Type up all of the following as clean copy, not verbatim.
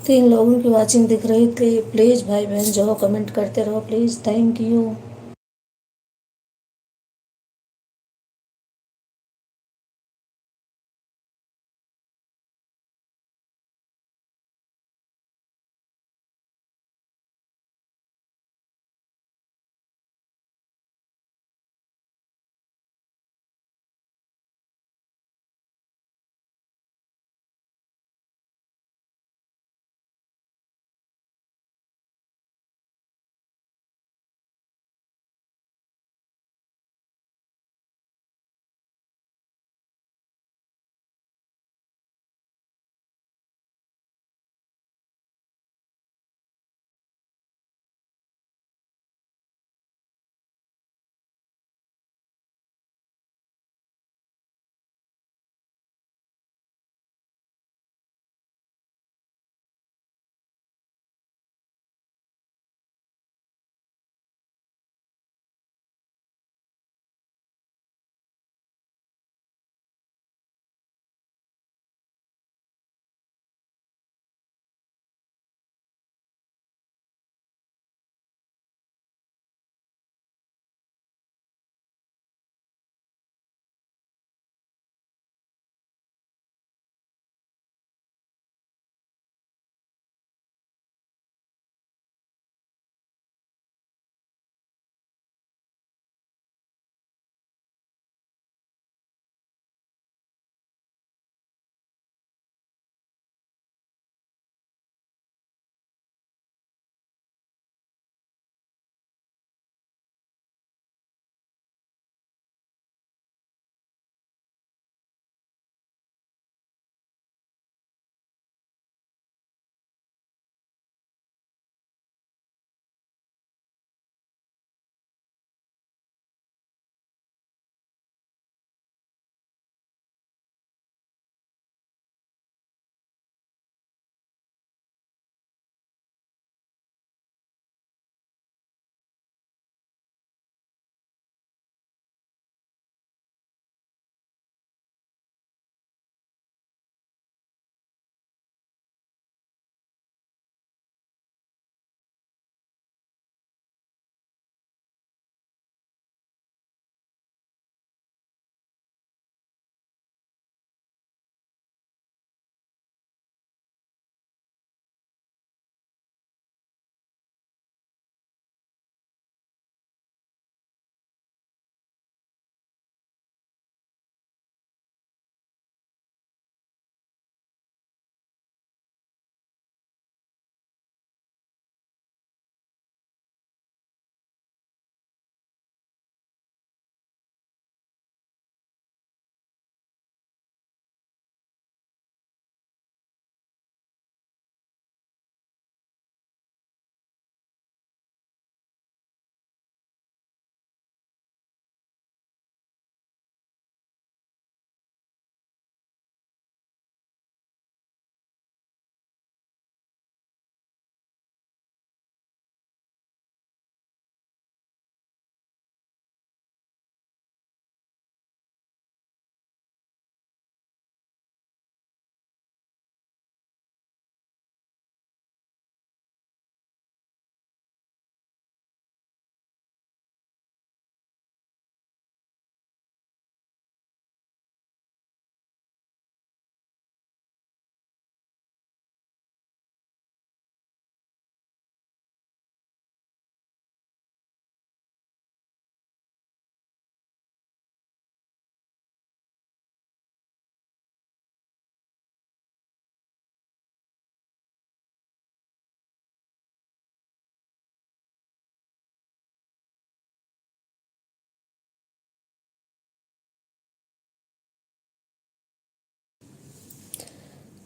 3 लोगों की वॉचिंग दिख रही थी। प्लीज़ भाई बहन जाओ कमेंट करते रहो please, thank you.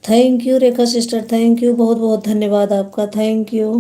Thank you Rekha sister, thank you, बहुत बहुत धन्यवाद आपका, थैंक यू।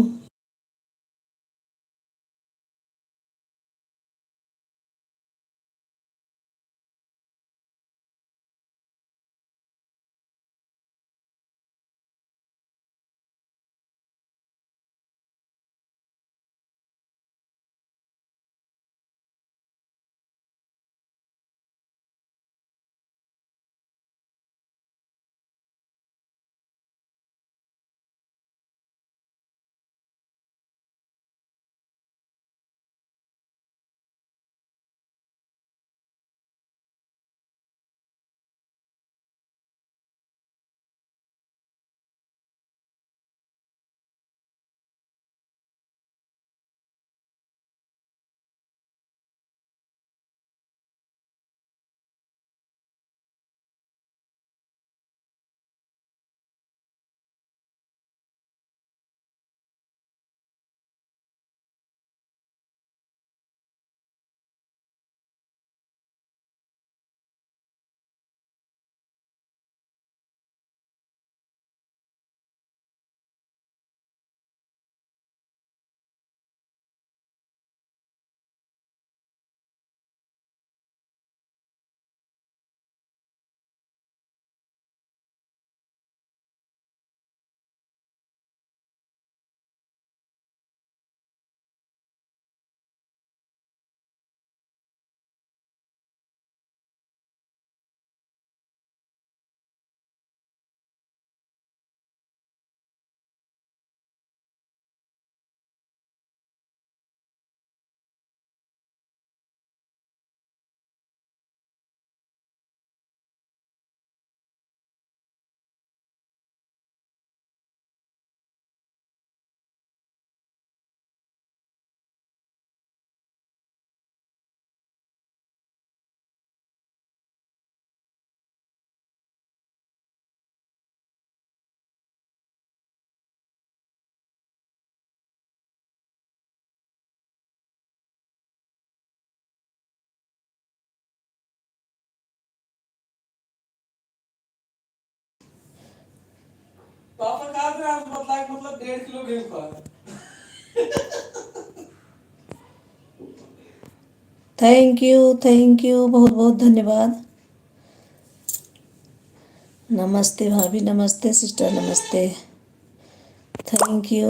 पापा कहा थे आप मतलब 1.5 किलो गेहूं का। थैंक यू बहुत बहुत धन्यवाद। नमस्ते भाभी, नमस्ते सिस्टर, नमस्ते। Thank you.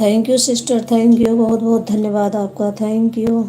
Thank you sister, thank you, बहुत बहुत धन्यवाद आपका, thank you.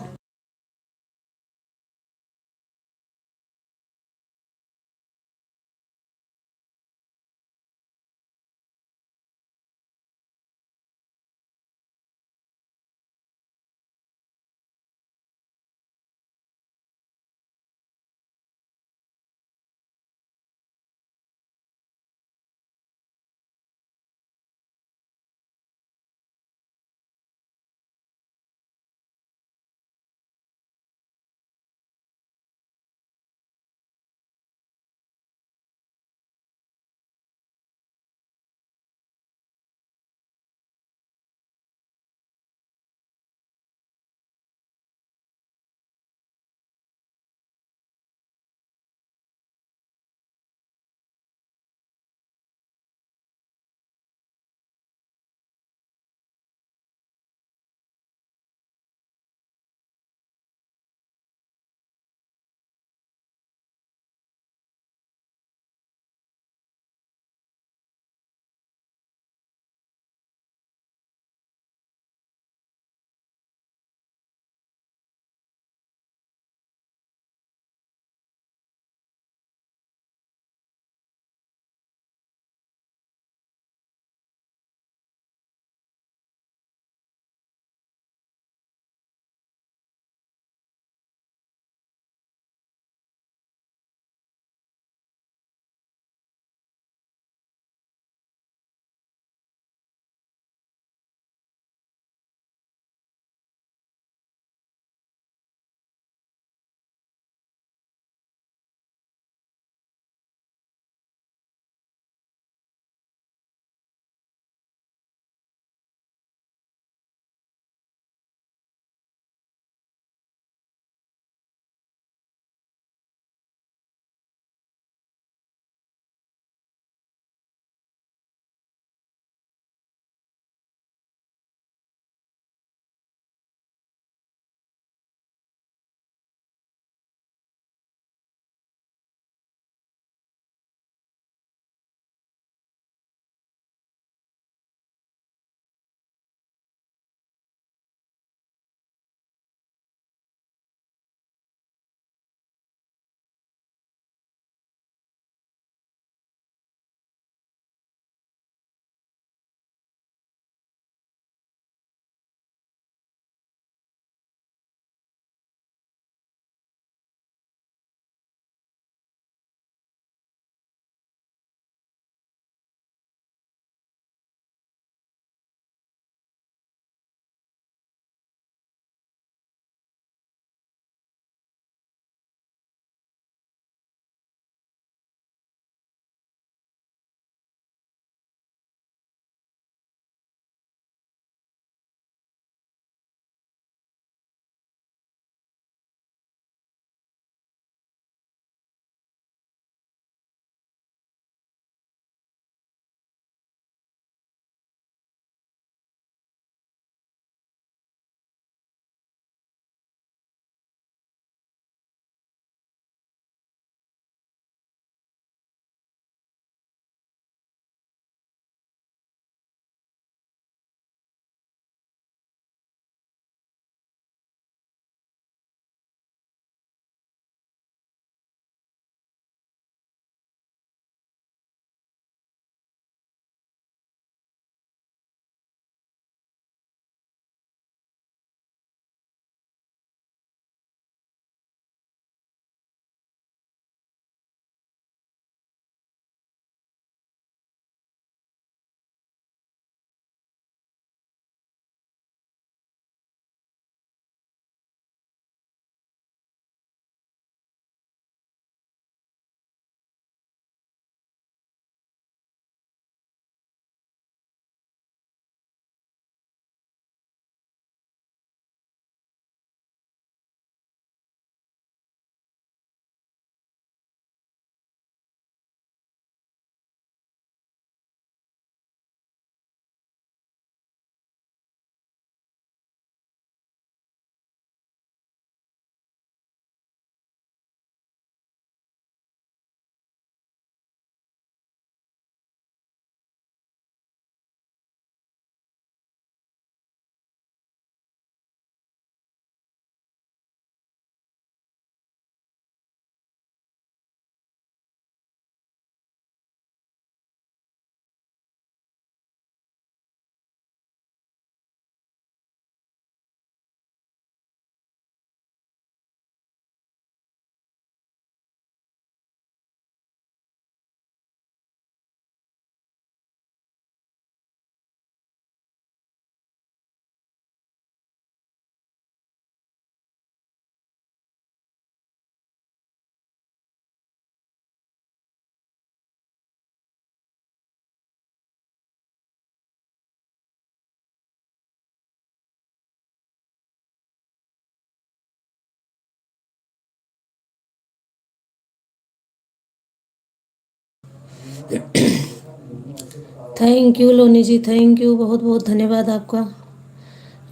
Thank you Loni ji, thank you, बहुत बहुत धन्यवाद आपका।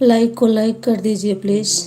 लाइक को लाइक कर दीजिए please.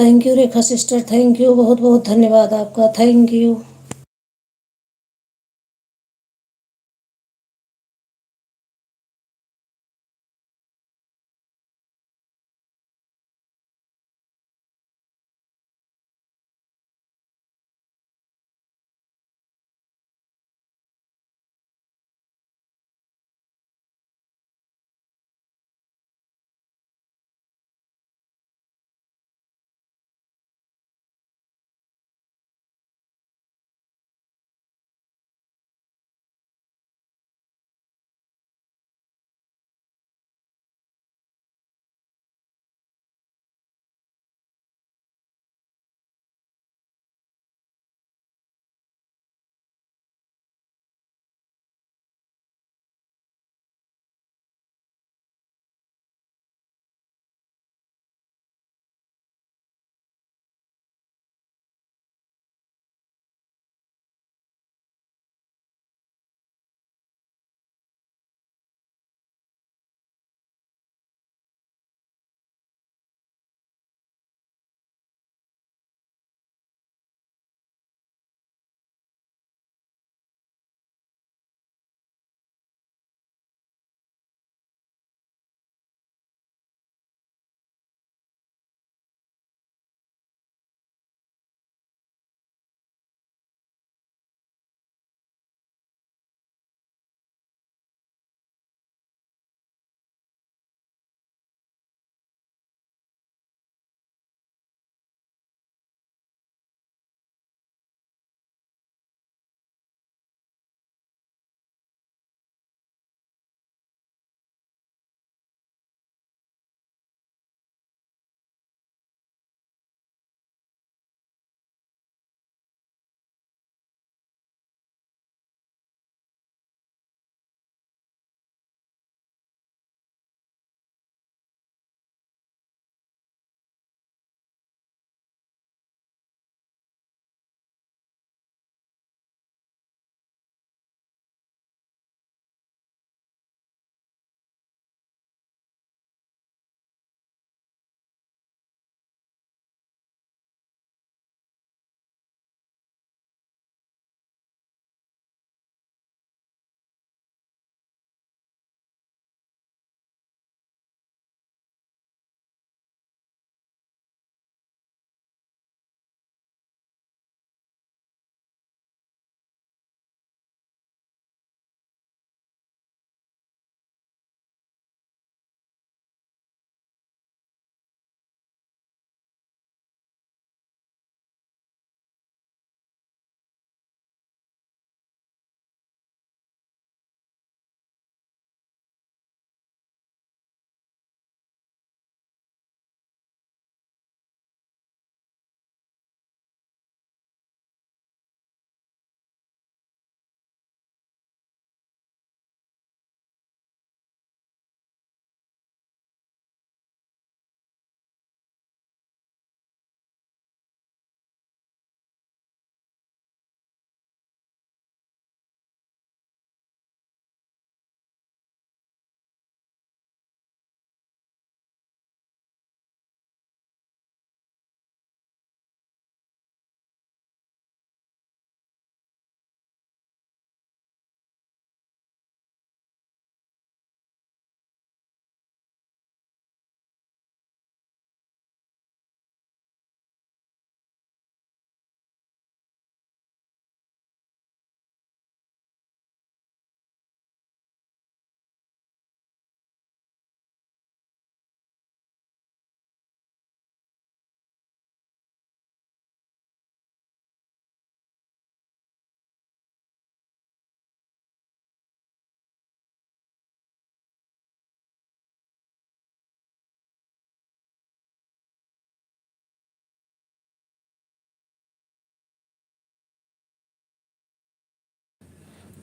Thank you Rekha sister, thank you, बहुत बहुत धन्यवाद आपका, thank you.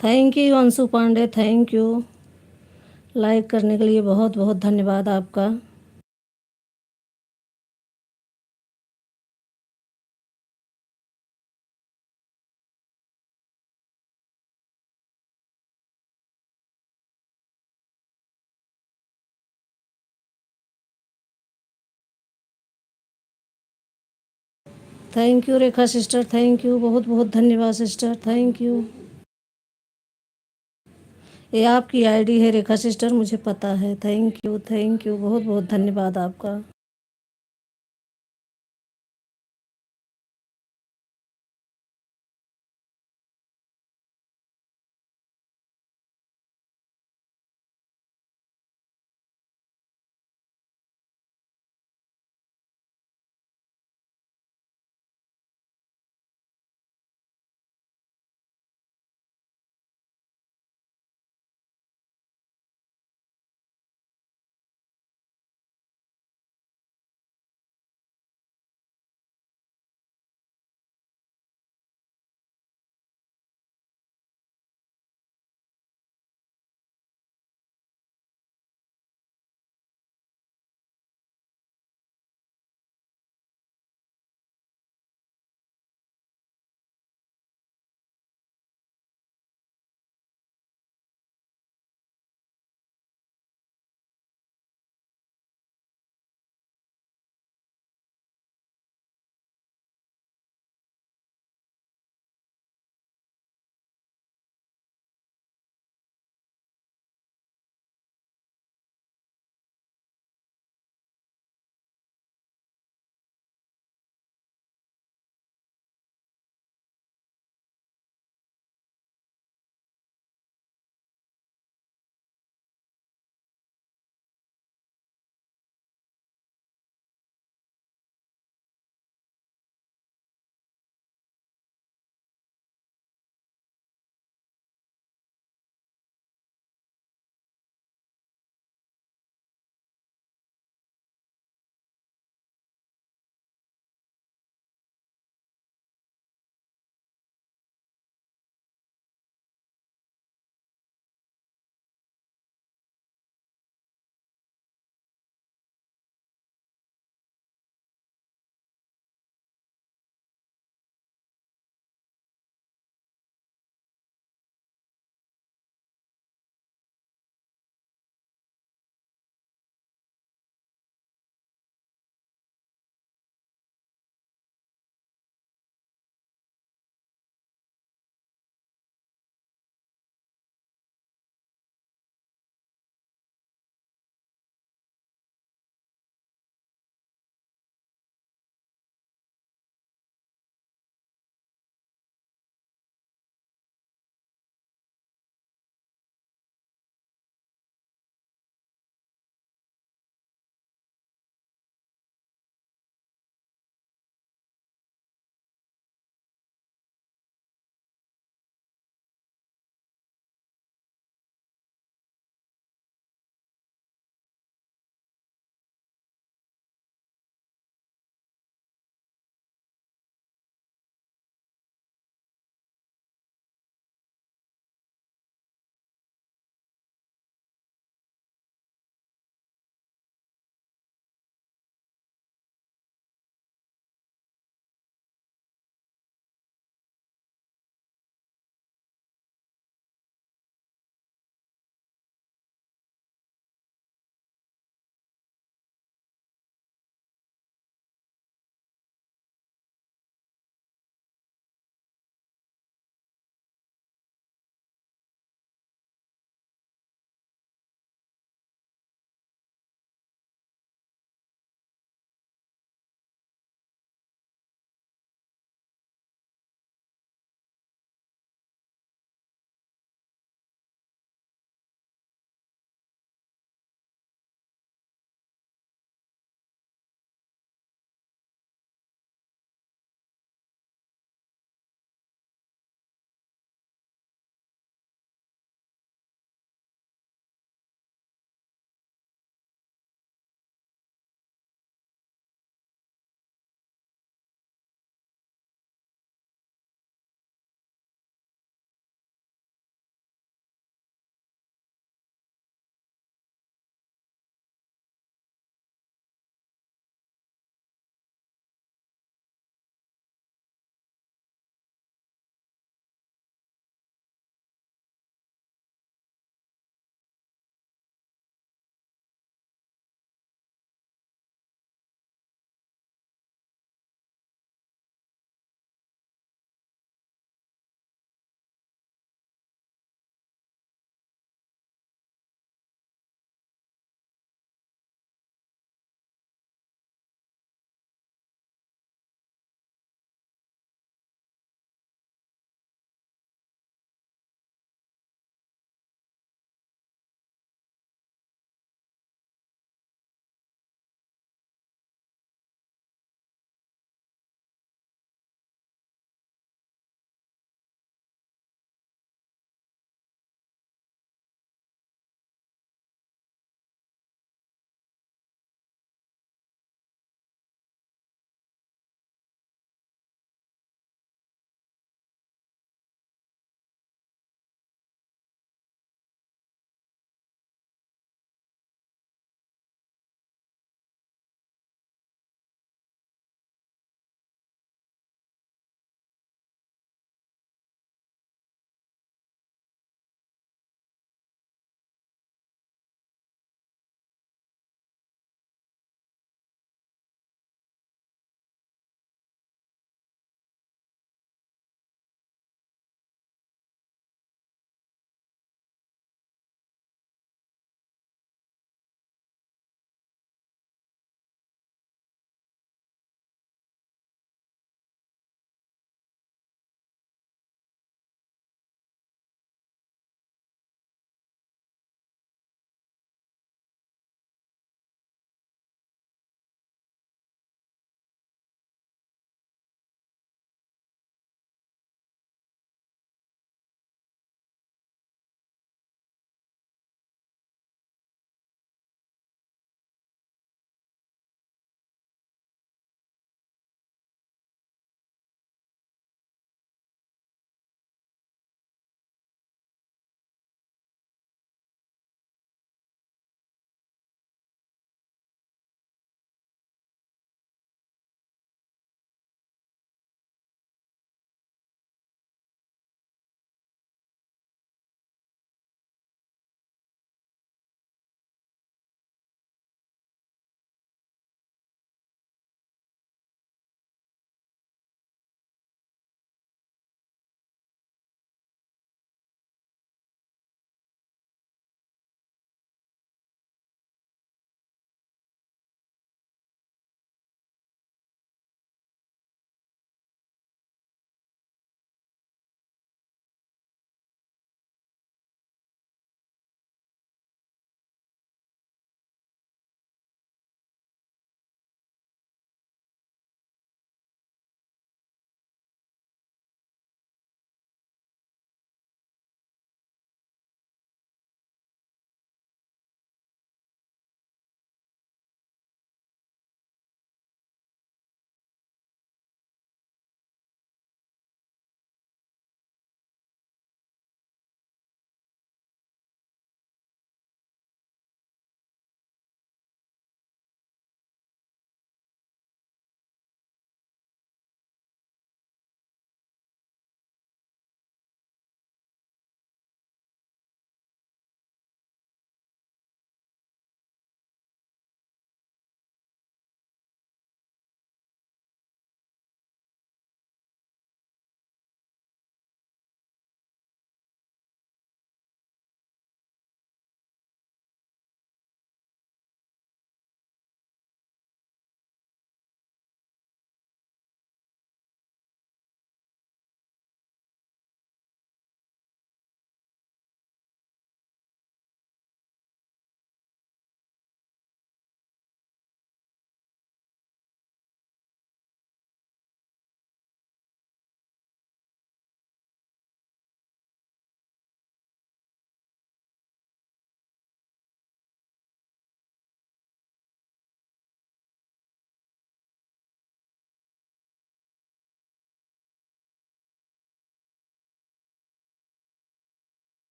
Thank you Anshu Pandey, thank you, like करने के लिए बहुत बहुत धन्यवाद आपका। Thank you Rekha sister, thank you, बहुत बहुत धन्यवाद सिस्टर, थैंक यू। ये आपकी आईडी है रेखा सिस्टर, मुझे पता है। थैंक यू, बहुत बहुत धन्यवाद आपका।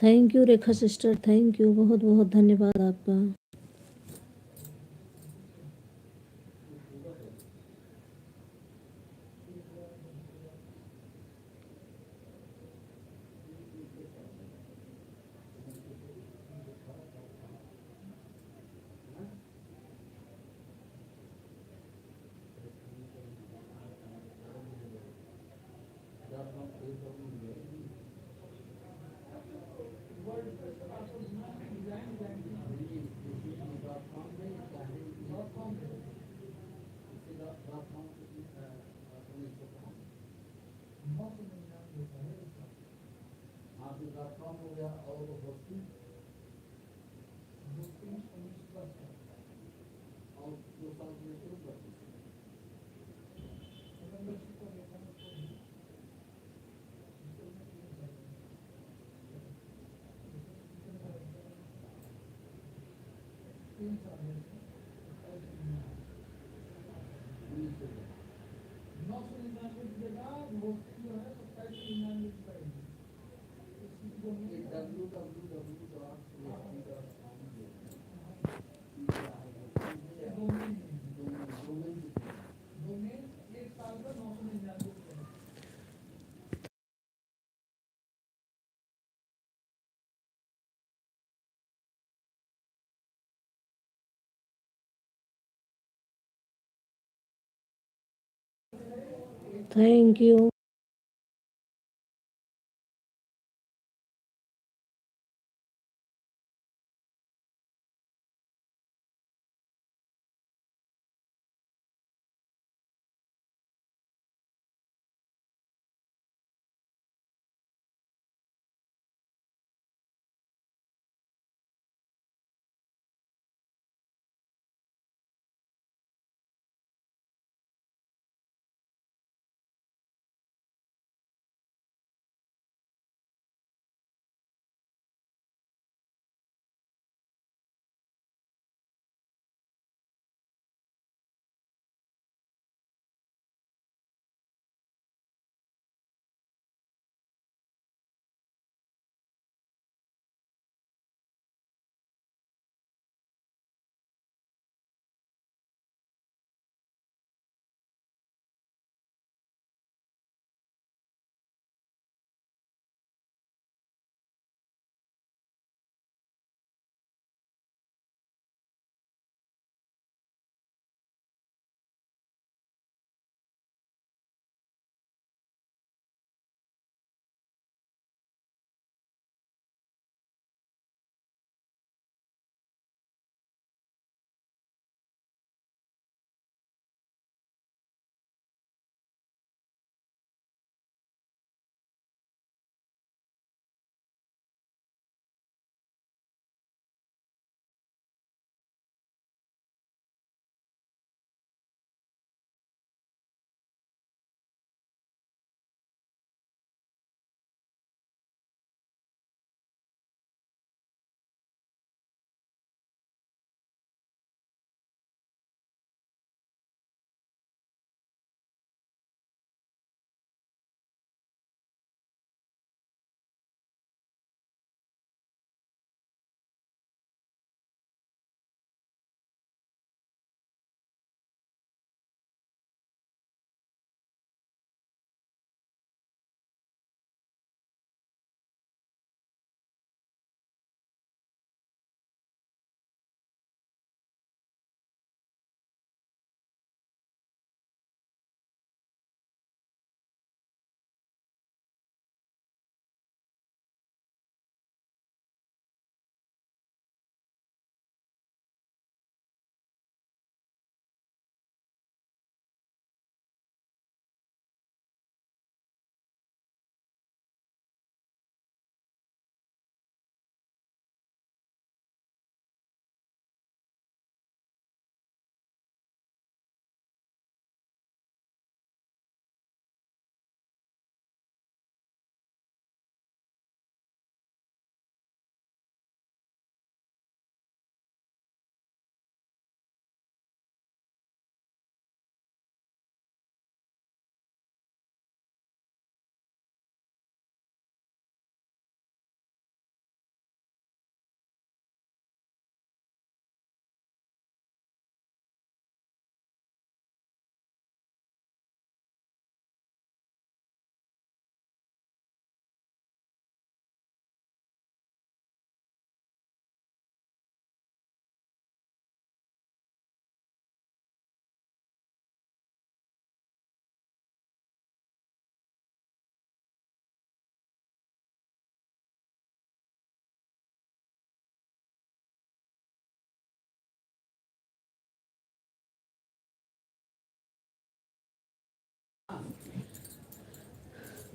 Thank you Rekha sister, thank you, बहुत बहुत धन्यवाद आपका। Thank you.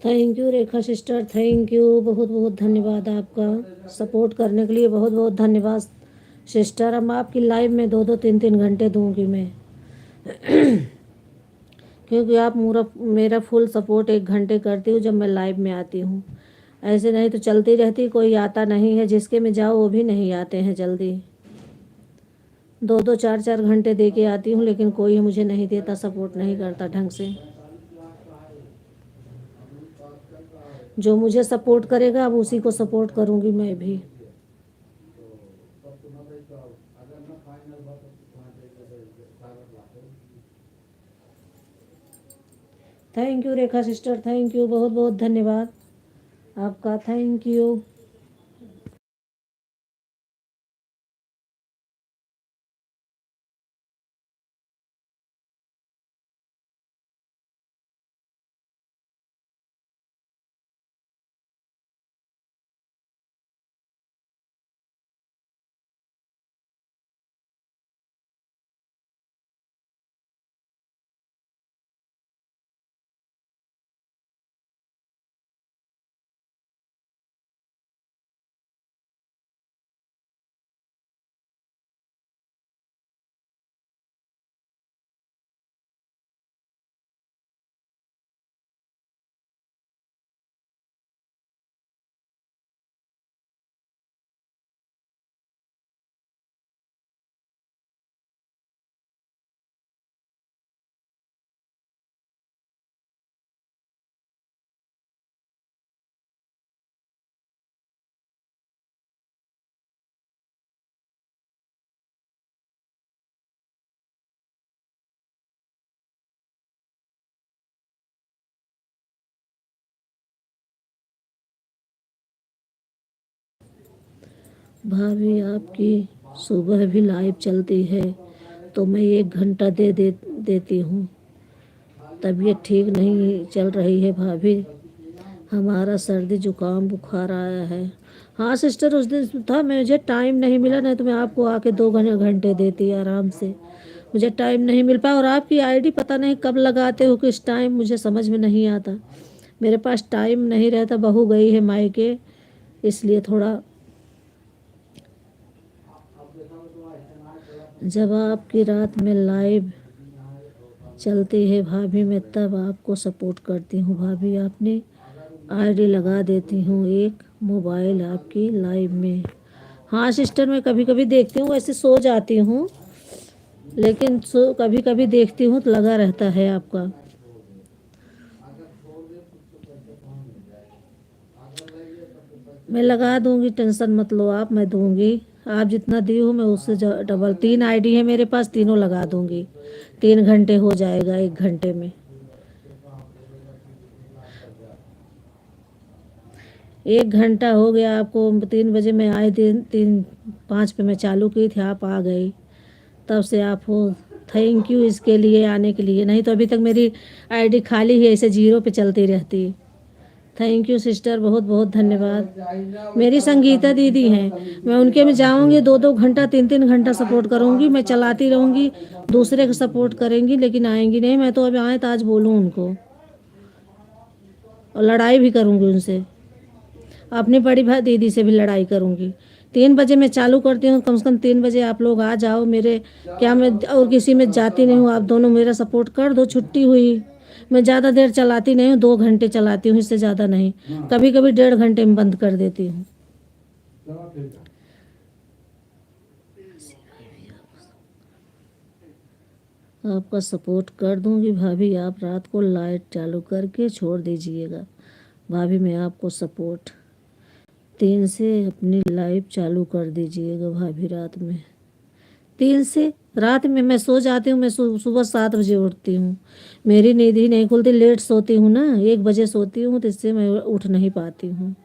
Thank you Rekha sister, thank you, बहुत बहुत धन्यवाद आपका सपोर्ट करने के लिए, बहुत बहुत धन्यवाद सिस्टर। हम आपकी लाइव में 2-2 3-3 घंटे दूंगी मैं, क्योंकि आप मेरा फुल सपोर्ट 1 घंटे करती हूँ जब मैं लाइव में आती हूँ। ऐसे नहीं तो चलती रहती, कोई आता नहीं है, जिसके में जाओ वो भी नहीं आते हैं जल्दी। 2-2 4-4 घंटे दे के आती हूँ, लेकिन कोई मुझे नहीं देता, सपोर्ट नहीं करता ढंग से। जो मुझे सपोर्ट करेगा अब उसी को सपोर्ट करूँगी मैं भी। Thank you Rekha sister, thank you, बहुत बहुत धन्यवाद आपका, थैंक यू। भाभी आपकी सुबह भी लाइव चलती है तो मैं 1 घंटा देती हूँ। तबीयत ठीक नहीं चल रही है भाभी, हमारा सर्दी जुकाम बुखार आया है। हाँ सिस्टर, उस दिन था मुझे टाइम नहीं मिला, नहीं तो मैं आपको आके 2 घंटे देती आराम से। मुझे टाइम नहीं मिल पाया, और आपकी आईडी पता नहीं कब लगाते हो, किस टाइम, मुझे समझ में नहीं आता। मेरे पास टाइम नहीं रहता, बहू गई है मायके, इसलिए थोड़ा। जब आपकी रात में लाइव चलती है भाभी, मैं तब आपको सपोर्ट करती हूँ भाभी। आपने आईडी लगा देती हूँ एक मोबाइल आपकी लाइव में। हाँ सिस्टर, मैं कभी कभी देखती हूँ, वैसे सो जाती हूँ, लेकिन कभी कभी देखती हूँ तो लगा रहता है आपका। मैं लगा दूंगी, टेंशन मत लो आप, मैं दूंगी। आप जितना दी हो मैं उससे डबल, 3 आईडी है मेरे पास, तीनों लगा दूंगी। 3 घंटे हो जाएगा 1 घंटे में। 1 घंटा हो गया आपको, 3 बजे मैं आई थी, 3-5 पे मैं चालू की थी, आप आ गई, तब से आप हो। थैंक यू इसके लिए, आने के लिए, नहीं तो अभी तक मेरी आईडी खाली है, ऐसे 0 पे चलती रहती। थैंक यू सिस्टर, बहुत बहुत धन्यवाद। मेरी संगीता दीदी हैं, मैं उनके में जाऊंगी, 2-2 घंटा 3-3 घंटा सपोर्ट करूंगी, मैं चलाती रहूंगी। दूसरे को सपोर्ट करेंगी लेकिन आएंगी नहीं। मैं तो अभी आए तो आज बोलूँ उनको, और लड़ाई भी करूंगी उनसे, अपनी बड़ी भाई दीदी से भी लड़ाई करूंगी। 3 बजे मैं चालू करती हूँ, कम से कम 3 बजे आप लोग आ जाओ मेरे। क्या मैं और किसी में जाती नहीं हूँ, आप दोनों मेरा सपोर्ट कर दो। छुट्टी हुई, मैं ज़्यादा देर चलाती नहीं हूँ, 2 घंटे चलाती हूँ, इससे ज़्यादा नहीं। कभी कभी 1.5 घंटे में बंद कर देती हूँ। आपका सपोर्ट कर दूंगी भाभी, आप रात को लाइट चालू करके छोड़ दीजिएगा भाभी। मैं आपको सपोर्ट 3 से अपनी लाइव चालू कर दीजिएगा भाभी। रात में 3 से, रात में मैं सो जाती हूँ, मैं सुबह 7 बजे उठती हूँ, मेरी नींद ही नहीं खुलती, लेट सोती हूँ ना, 1 बजे सोती हूँ, तो इससे मैं उठ नहीं पाती हूँ।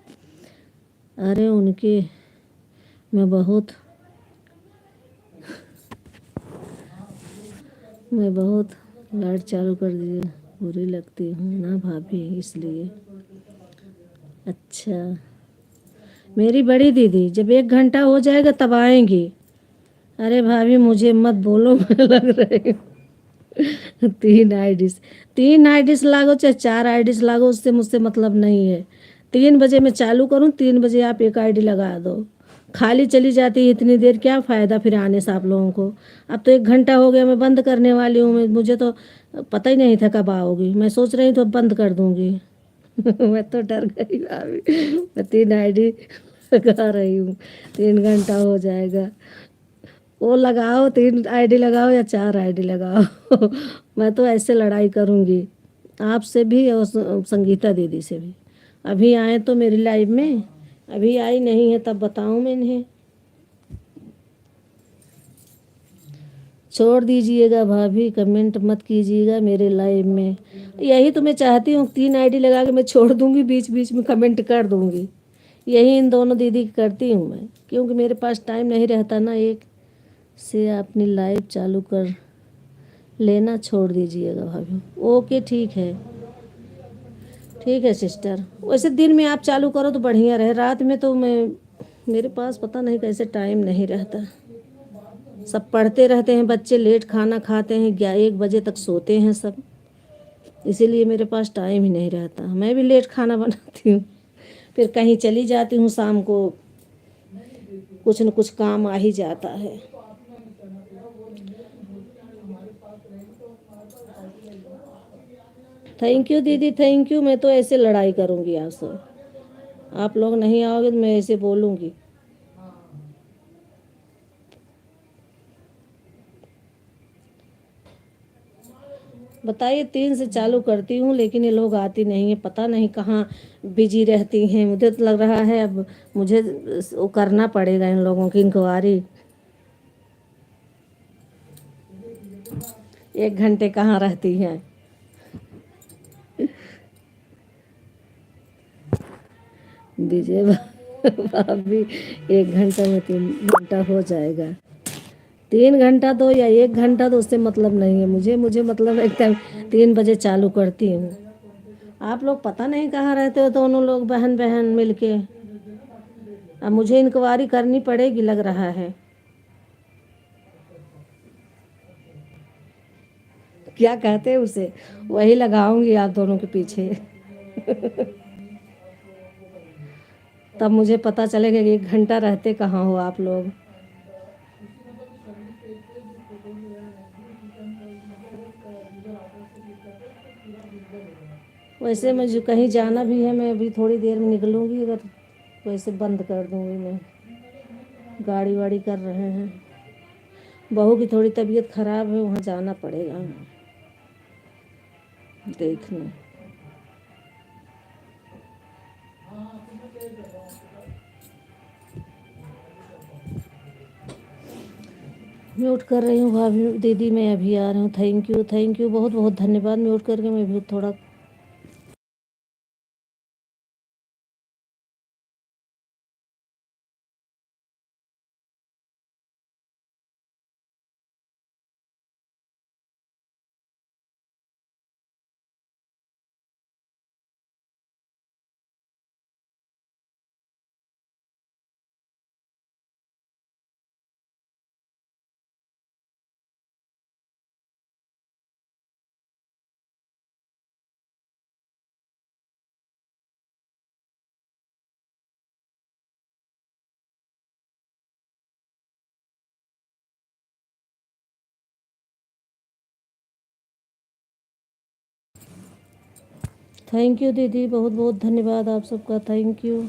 अरे उनके मैं बहुत लाइट चालू कर दिए, बुरी लगती हूँ ना भाभी, इसलिए। अच्छा, मेरी बड़ी दीदी जब 1 घंटा हो जाएगा तब आएंगी। अरे भाभी मुझे मत बोलो, मैं लग रही हूँ। तीन आईडीज, तीन आईडीज लागो चाहे चार आईडीज लागो, उससे मुझसे मतलब नहीं है। 3 बजे मैं चालू करूँ, 3 बजे आप एक आईडी लगा दो। खाली चली जाती है इतनी देर, क्या फ़ायदा फिर आने से आप लोगों को। अब तो 1 घंटा हो गया, मैं बंद करने वाली हूँ। मुझे तो पता ही नहीं था कब आओगी। मैं सोच रही हूँ तो अब बंद कर दूँगी। मैं तो डर गई भाभी। मैं 3 आईडी लगा रही हूँ, 3 घंटा हो जाएगा। वो लगाओ, 3 आईडी लगाओ या 4 आईडी लगाओ। मैं तो ऐसे लड़ाई करूँगी आपसे भी और संगीता दीदी से भी। अभी आए तो मेरी लाइफ में, अभी आई नहीं है तब बताऊँ मैं इन्हें। छोड़ दीजिएगा भाभी, कमेंट मत कीजिएगा मेरे लाइव में। यही तो मैं चाहती हूँ, 3 आईडी लगा के मैं छोड़ दूँगी, बीच बीच में कमेंट कर दूँगी। यही इन दोनों दीदी की करती हूँ मैं, क्योंकि मेरे पास टाइम नहीं रहता ना। एक से अपनी लाइव चालू कर लेना, छोड़ दीजिएगा भाभी। ओके ठीक है, ठीक है सिस्टर। वैसे दिन में आप चालू करो तो बढ़िया रहे, रात में तो मेरे पास पता नहीं कैसे टाइम नहीं रहता। सब पढ़ते रहते हैं बच्चे, लेट खाना खाते हैं, 1 बजे तक सोते हैं सब, इसीलिए मेरे पास टाइम ही नहीं रहता। मैं भी लेट खाना बनाती हूँ, फिर कहीं चली जाती हूँ शाम को, कुछ न कुछ काम आ ही जाता है। थैंक यू दीदी, थैंक यू। मैं तो ऐसे लड़ाई करूँगी आपसे, आप लोग नहीं आओगे तो मैं ऐसे बोलूँगी। बताइए, 3 से चालू करती हूँ लेकिन ये लोग आती नहीं है, पता नहीं कहाँ बिजी रहती हैं। मुझे तो लग रहा है अब मुझे वो करना पड़ेगा इन लोगों की इंक्वायरी। 1 घंटे कहाँ रहती हैं विजय भाभी। 1 घंटा में 3 घंटा हो जाएगा। 3 घंटा दो या 1 घंटा दो, उससे मतलब नहीं है मुझे। मुझे मतलब एकदम 3 बजे चालू करती हूँ। आप लोग पता नहीं कहाँ रहते हो दोनों लोग, बहन बहन मिलके। अब मुझे इंक्वायरी करनी पड़ेगी लग रहा है। क्या कहते हैं उसे, वही लगाऊंगी आप दोनों के पीछे। तब मुझे पता चलेगा कि 1 घंटा रहते कहाँ हो आप लोग। वैसे मुझे कहीं जाना भी है, मैं अभी थोड़ी देर में निकलूंगी। अगर वैसे बंद कर दूंगी मैं, गाड़ी वाड़ी कर रहे हैं। बहू की थोड़ी तबीयत खराब है, वहाँ जाना पड़ेगा देखने। म्यूट कर रही हूँ भाभी दीदी, मैं अभी आ रही हूँ। थैंक यू, थैंक यू, बहुत बहुत धन्यवाद। म्यूट करके मैं भी थोड़ा थैंक यू दीदी, बहुत बहुत धन्यवाद आप सबका, थैंक यू।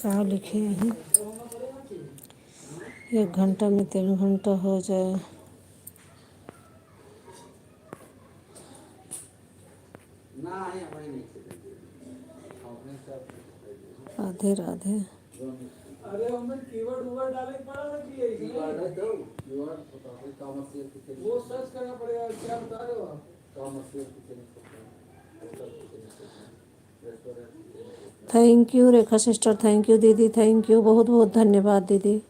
क्या लिखे हैं? 1 घंटा में 3 घंटा हो जाए। राधे राधे। अरे हमें कीवर्ड वर्ड डालने पड़ा ना कि ये कीवर्ड है तो कीवर्ड पता है कॉमर्शियल किचन वो सर्च करना पड़ेगा। क्या बता रहे हो आप? Commercial kitchen restaurant. Thank you Rekha sister, thank you दीदी, थैंक यू, बहुत बहुत धन्यवाद दीदी।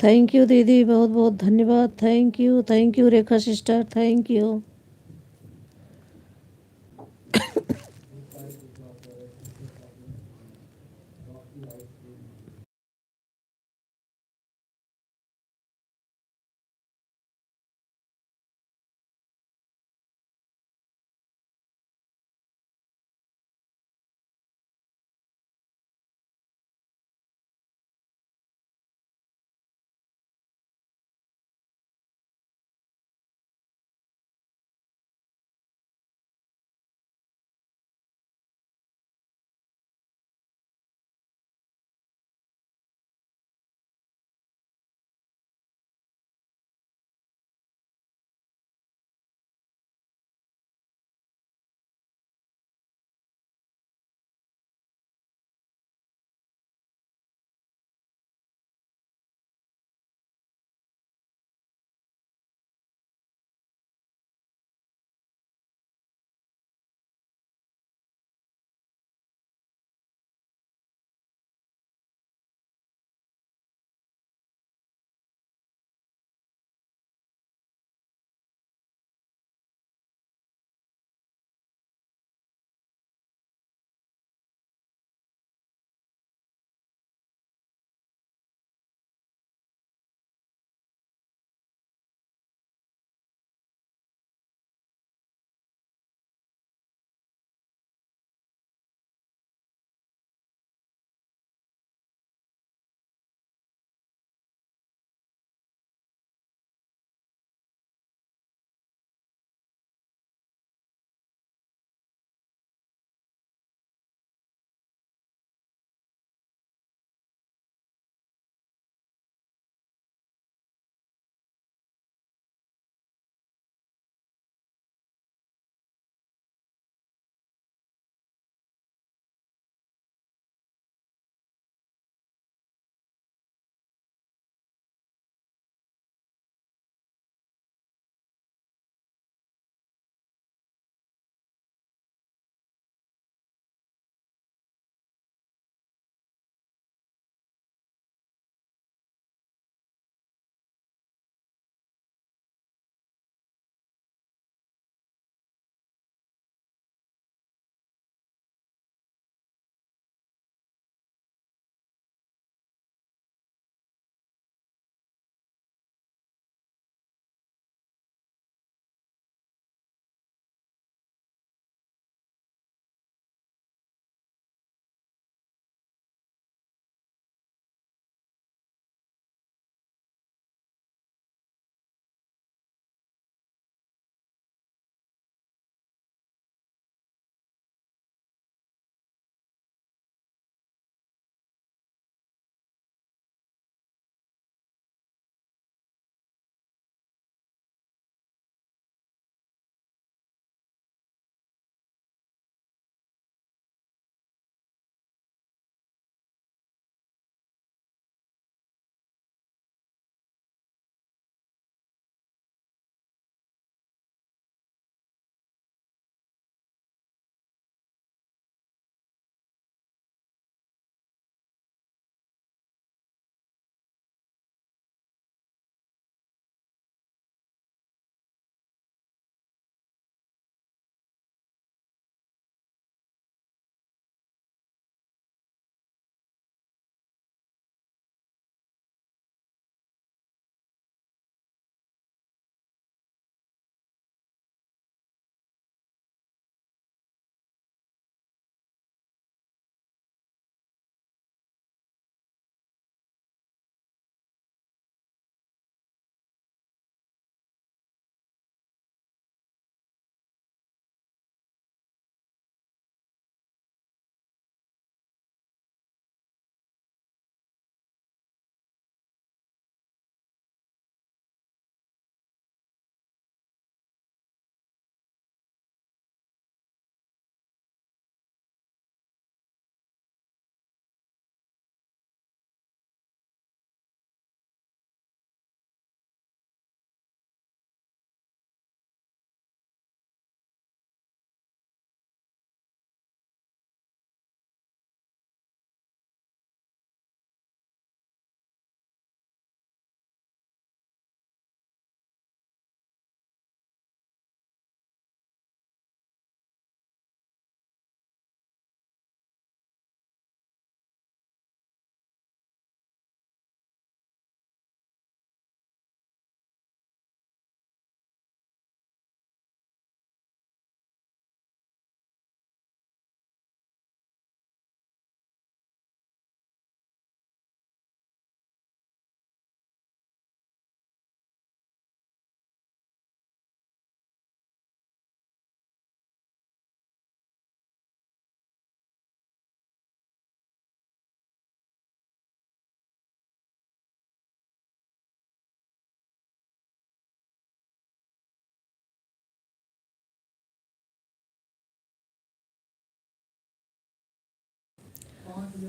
थैंक यू दीदी, बहुत बहुत धन्यवाद, thank you Rekha sister, thank you.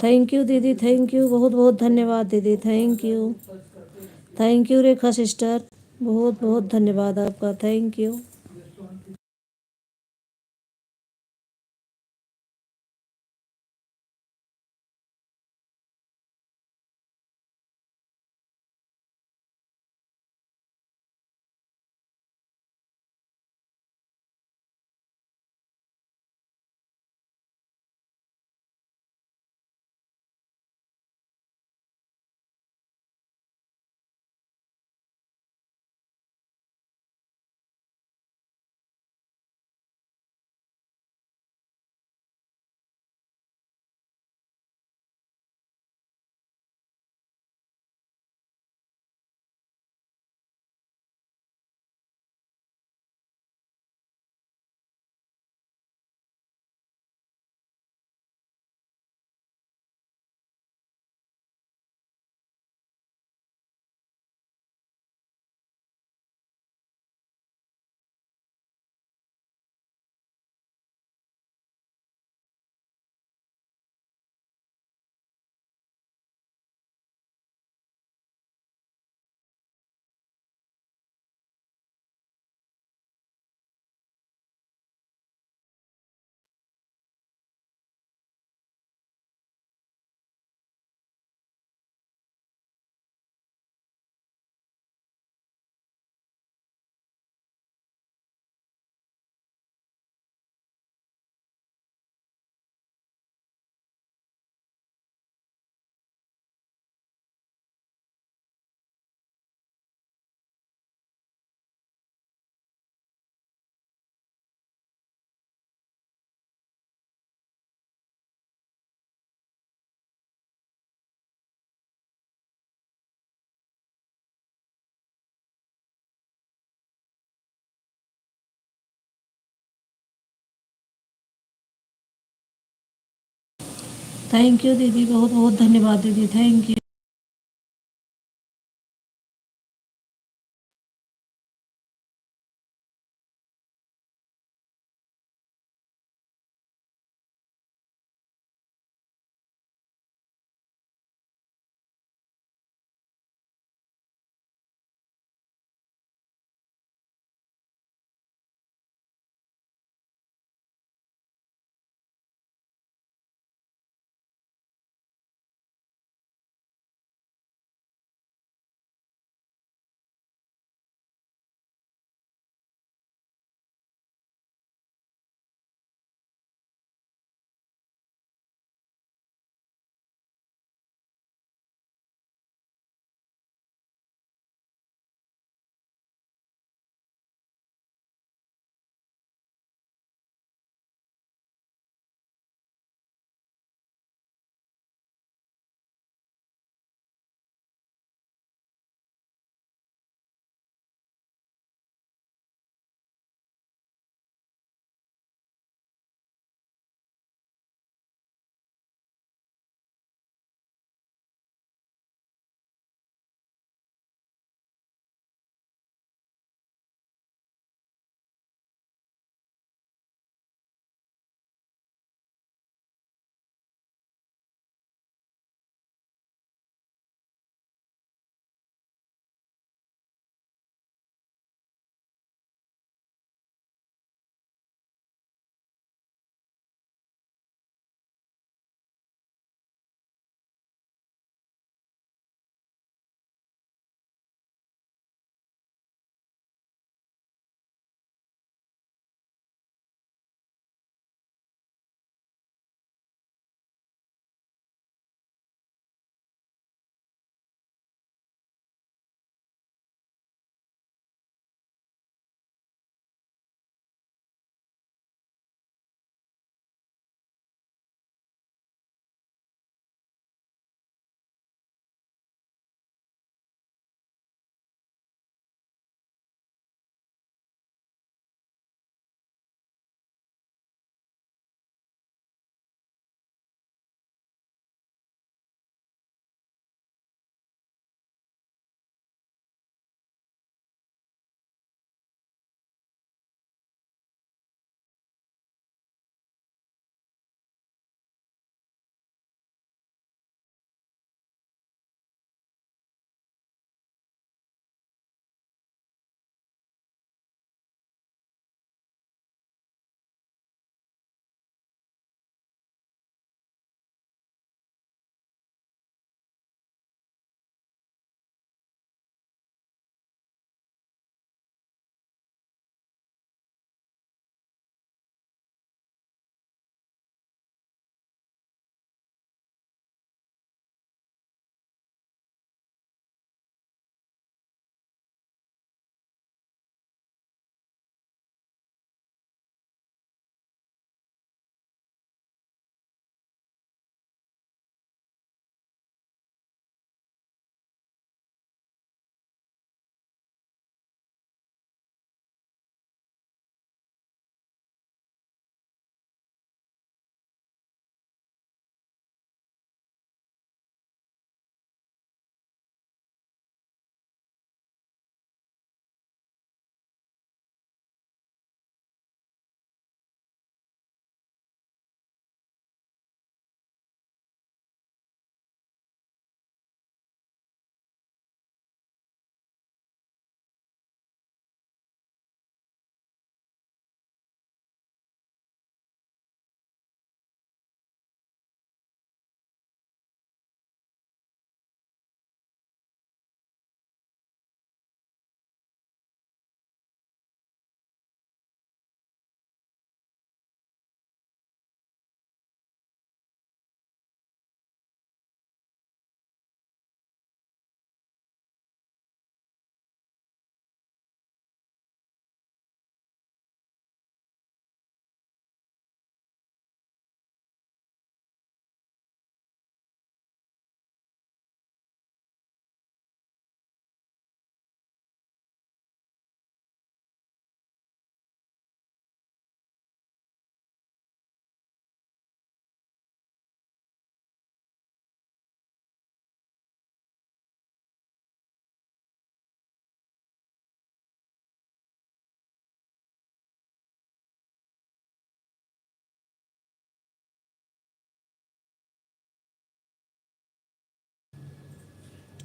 Thank you दीदी, थैंक यू, बहुत बहुत धन्यवाद दीदी, थैंक यू रेखा सिस्टर, बहुत बहुत धन्यवाद आपका, थैंक यू। थैंक यू दीदी, बहुत बहुत धन्यवाद दीदी, थैंक यू।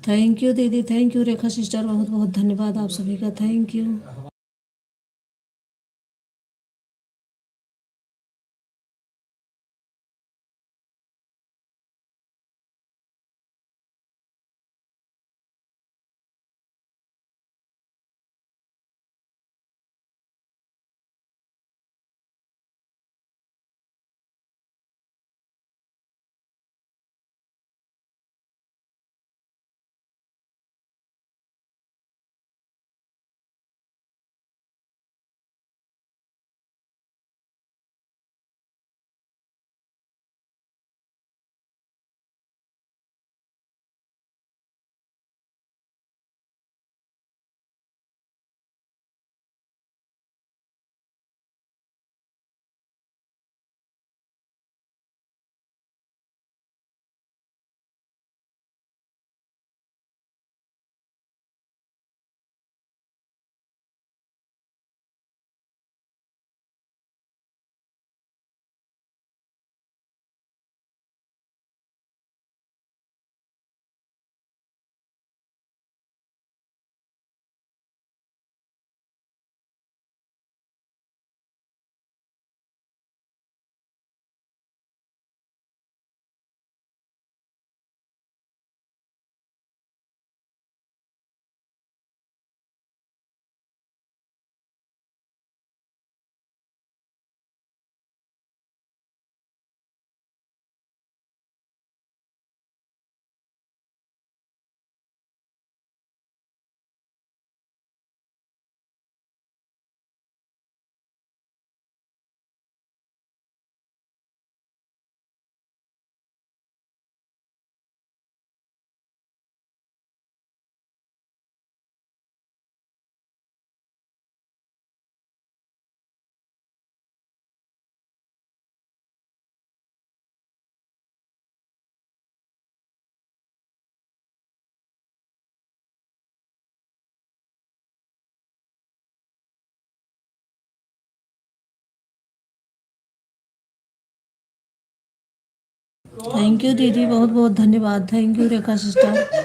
थैंक यू दीदी, थैंक यू रेखा सिस्टर, बहुत बहुत धन्यवाद आप सभी का, थैंक यू। थैंक यू दीदी, बहुत बहुत धन्यवाद, thank you Rekha sister.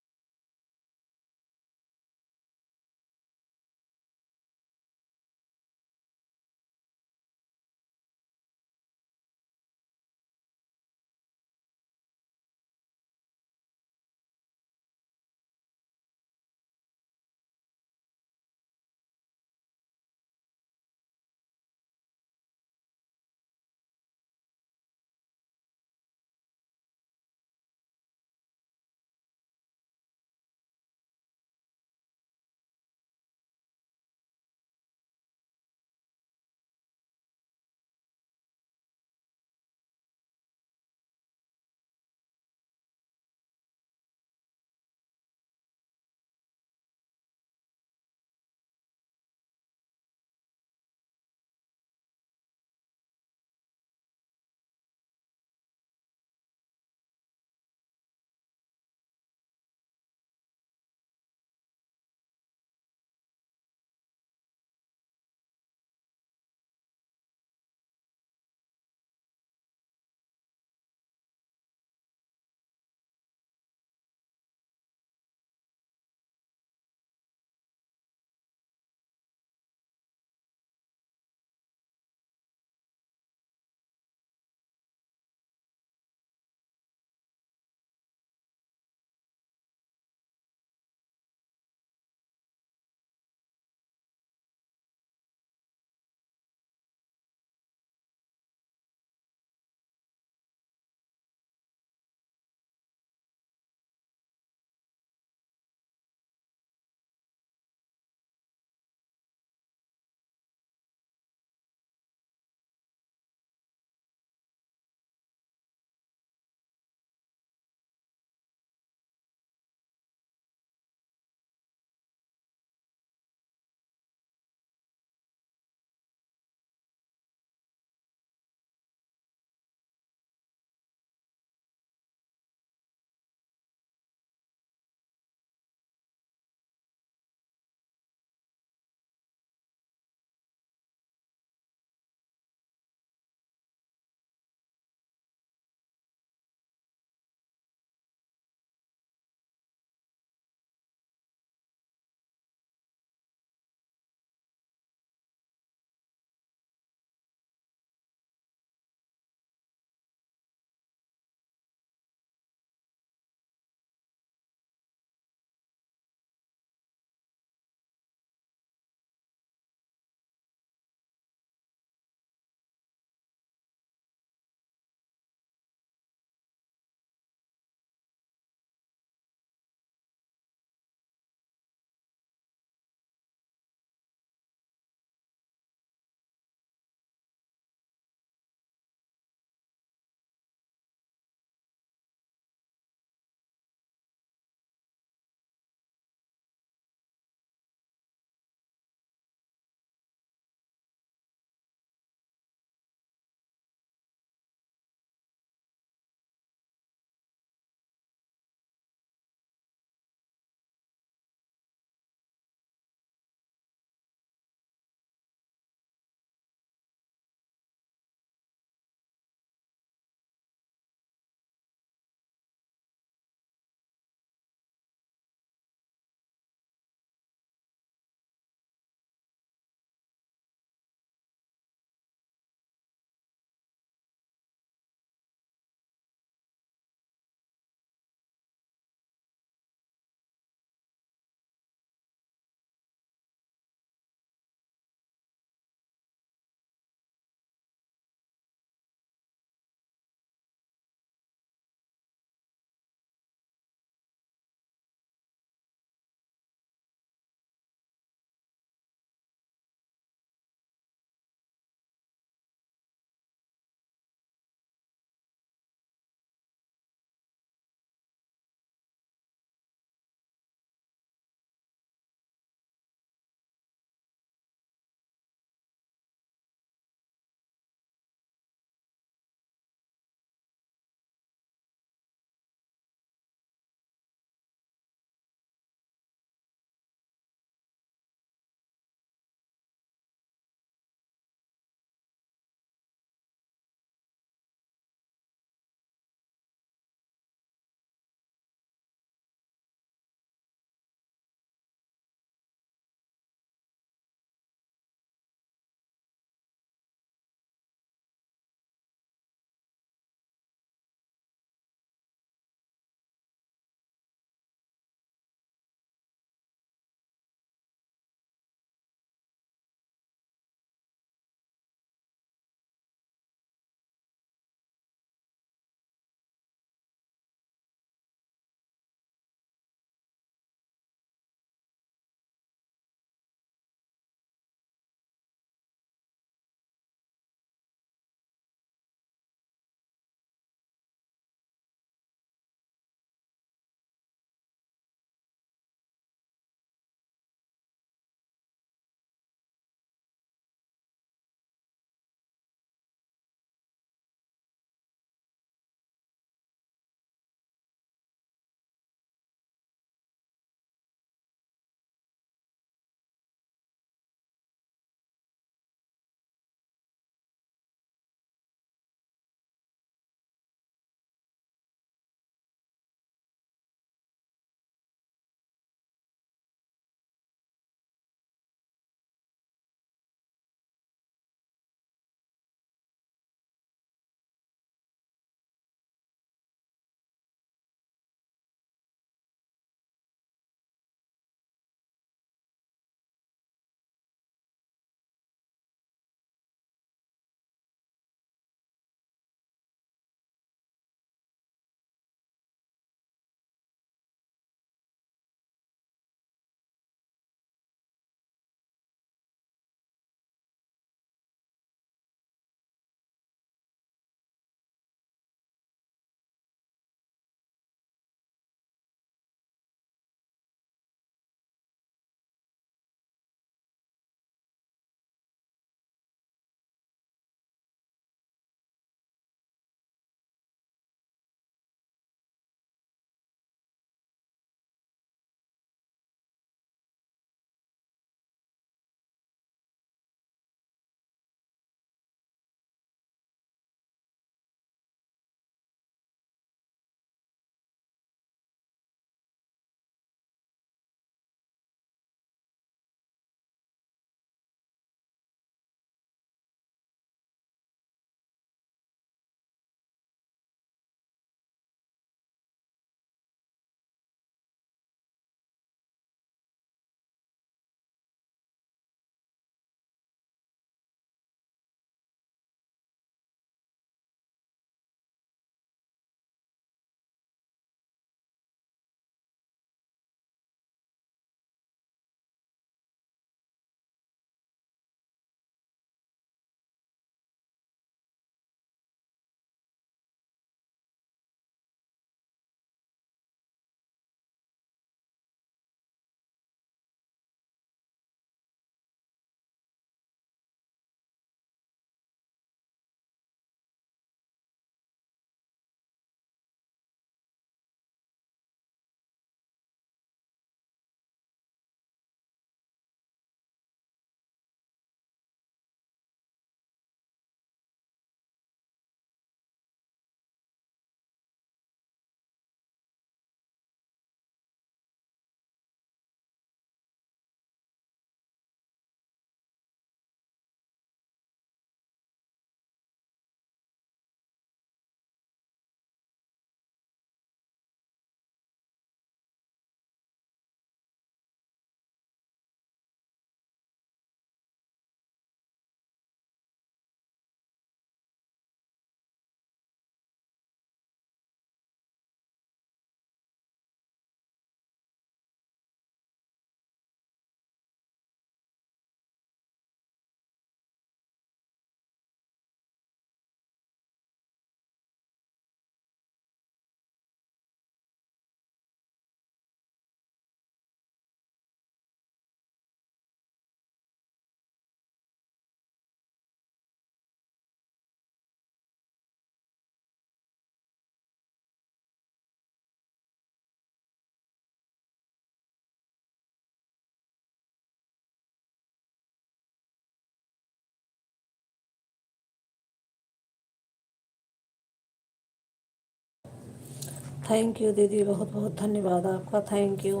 Thank you दीदी, बहुत बहुत धन्यवाद आपका, थैंक यू।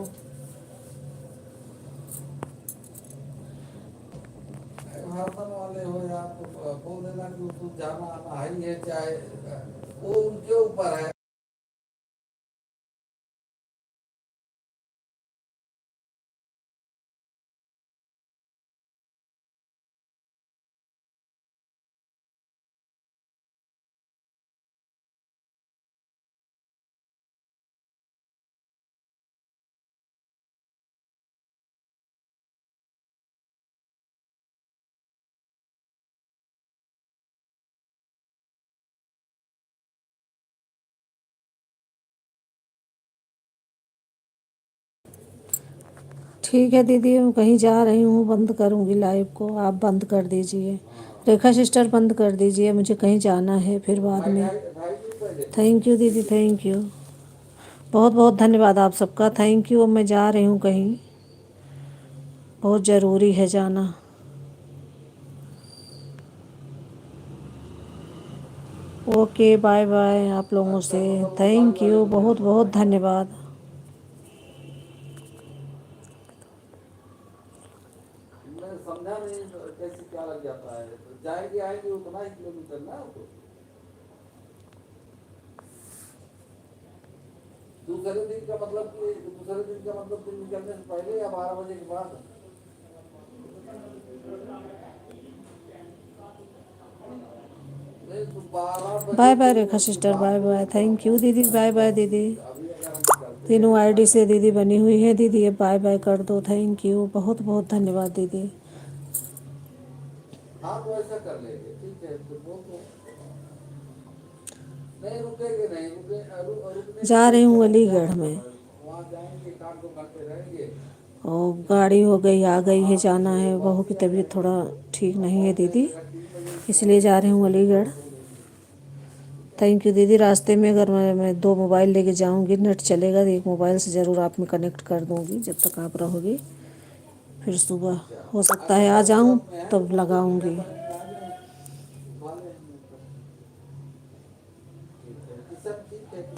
भाषण वाले हो या तो बोल देना कि उसको जाना आना ही है, चाहे वो उनके ऊपर है। ठीक है दीदी, मैं कहीं जा रही हूँ, बंद करूँगी लाइव को, आप बंद कर दीजिए। रेखा सिस्टर बंद कर दीजिए, मुझे कहीं जाना है फिर बाद में। थैंक यू दीदी, थैंक यू, बहुत बहुत धन्यवाद आप सबका, थैंक यू। अब मैं जा रही हूँ कहीं, बहुत ज़रूरी है जाना। ओके, बाय बाय आप लोगों से, थैंक यू, बहुत बहुत धन्यवाद। मैं समझा नहीं कैसे क्या लग जाता है, तो जाएंगे आएंगे उतना ही किलोमीटर ना तो। दूसरे दिन का मतलब कि दूसरे दिन का मतलब दिन निकलने से पहले या 12 बजे के बाद। नहीं तो 12 बाय बजे बाय रेखा तो सिस्टर, बात बाय हो बाय, थैंक यू दीदी, बाय बाय दीदी। अभी अगर हम निकलते तीनों आईडी से दीदी बनी हुई है दीदी, ये बाय बाय कर दो, थैंक यू, बहुत बहुत धन्यवाद दीदी। हाँ तो ऐसा कर लेंगे, ठीक है तो बोल दो। नहीं रुकेंगे, नहीं रुकने का जा कोई रही हूँ क्या अलीगढ़ में, मतलब है। वहाँ जाएंगे, 1-2 घंटे रहेंगे। और गाड़ी हो गई, आ गई है, जाना है, बहू की तबीयत थोड़ा ठीक नहीं है दीदी, इसलिए जा रही हूँ अलीगढ़। थैंक यू दीदी। रास्ते में अगर मैं 2 मोबाइल लेके जाऊंगी, नेट चलेगा तो एक मोबाइल से ज़रूर आप में कनेक्ट कर दूंगी जब तक आप रहोगी, फिर सुबह हो सकता है आ जाऊं तब लगाऊंगी।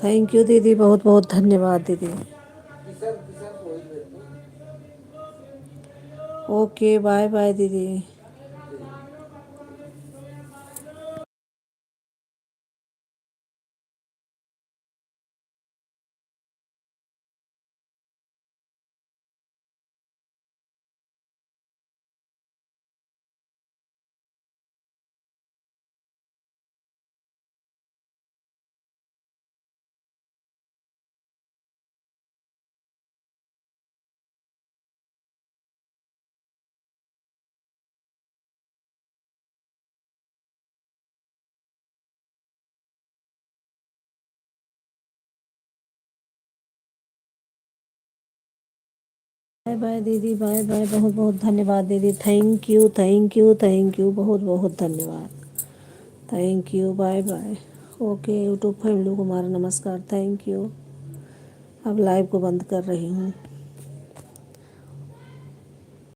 थैंक यू दीदी, बहुत बहुत धन्यवाद दीदी। ओके, बाय बाय दीदी। बाय बाय दीदी, बाय बाय, बहुत बहुत धन्यवाद दीदी, thank you thank you thank you, बहुत बहुत धन्यवाद, thank you, bye bye. Okay YouTube family को हमारा नमस्कार, थैंक यू। अब लाइव को बंद कर रही हूँ।